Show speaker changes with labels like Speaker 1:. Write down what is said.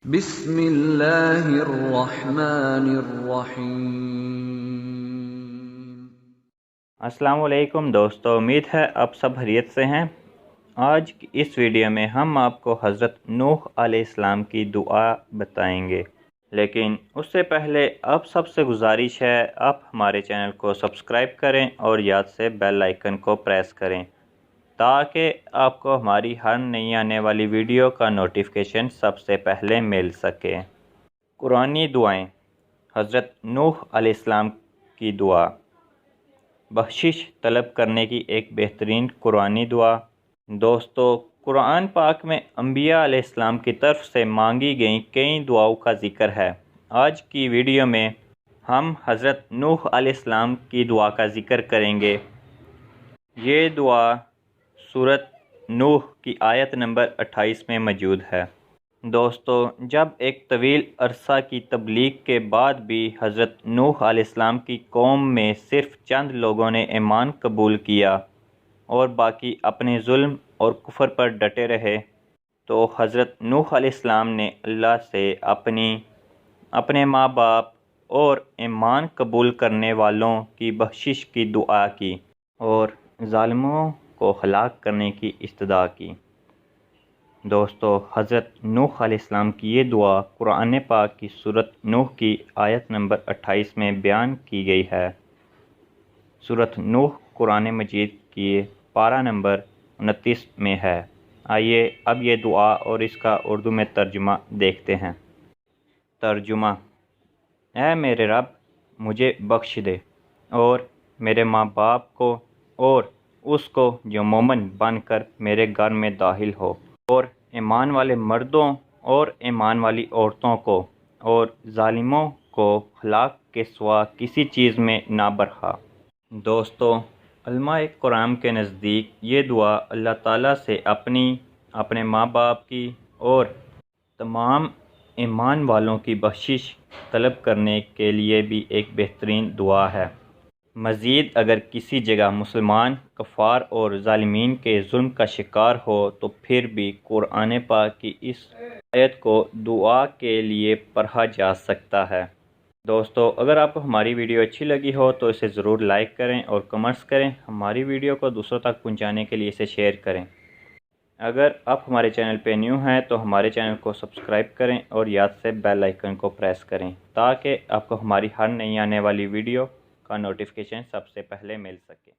Speaker 1: بسم اللہ الرحمن الرحیم۔
Speaker 2: السلام علیکم دوستو، امید ہے آپ سب خیریت سے ہیں۔ آج کی اس ویڈیو میں ہم آپ کو حضرت نوح علیہ السلام کی دعا بتائیں گے، لیکن اس سے پہلے آپ سب سے گزارش ہے آپ ہمارے چینل کو سبسکرائب کریں اور یاد سے بیل آئیکن کو پریس کریں تاکہ آپ کو ہماری ہر نئی آنے والی ویڈیو کا نوٹیفیکیشن سب سے پہلے مل سکے۔ قرآنی دعائیں۔ حضرت نوح علیہ السلام کی دعا بخشش طلب کرنے کی ایک بہترین قرآنی دعا۔ دوستو، قرآن پاک میں انبیاء علیہ السلام کی طرف سے مانگی گئیں کئی دعاؤں کا ذکر ہے۔ آج کی ویڈیو میں ہم حضرت نوح علیہ السلام کی دعا کا ذکر کریں گے۔ یہ دعا سورۃ نوح کی آیت نمبر 28 میں موجود ہے۔ دوستو، جب ایک طویل عرصہ کی تبلیغ کے بعد بھی حضرت نوح علیہ السلام کی قوم میں صرف چند لوگوں نے ایمان قبول کیا اور باقی اپنے ظلم اور کفر پر ڈٹے رہے، تو حضرت نوح علیہ السلام نے اللہ سے اپنے ماں باپ اور ایمان قبول کرنے والوں کی بخشش کی دعا کی اور ظالموں کو ہلاک کرنے کی استدعا کی۔ دوستو، حضرت نوح علیہ السلام کی یہ دعا قرآن پاک کی سورۃ نوح کی آیت نمبر 28 میں بیان کی گئی ہے۔ سورۃ نوح قرآن مجید کی پارہ نمبر 29 میں ہے۔ آئیے اب یہ دعا اور اس کا اردو میں ترجمہ دیکھتے ہیں۔ ترجمہ: اے میرے رب، مجھے بخش دے اور میرے ماں باپ کو اور اس کو جو مومن بن کر میرے گھر میں داخل ہو، اور ایمان والے مردوں اور ایمان والی عورتوں کو اور ظالموں کو ہلاک کے سوا کسی چیز میں نہ برخا۔ دوستو، علماء کرام کے نزدیک یہ دعا اللہ تعالیٰ سے اپنے ماں باپ کی اور تمام ایمان والوں کی بخشش طلب کرنے کے لیے بھی ایک بہترین دعا ہے۔ مزید اگر کسی جگہ مسلمان کفار اور ظالمین کے ظلم کا شکار ہو تو پھر بھی قرآن پاک کی اس آیت کو دعا کے لیے پڑھا جا سکتا ہے۔ دوستو، اگر آپ کو ہماری ویڈیو اچھی لگی ہو تو اسے ضرور لائک کریں اور کمنٹس کریں۔ ہماری ویڈیو کو دوسروں تک پہنچانے کے لیے اسے شیئر کریں۔ اگر آپ ہمارے چینل پہ نیو ہیں تو ہمارے چینل کو سبسکرائب کریں اور یاد سے بیل آئیکن کو پریس کریں تاکہ آپ کو ہماری ہر نئی آنے والی ویڈیو کا نوٹیفیکیشن سب سے پہلے مل سکے۔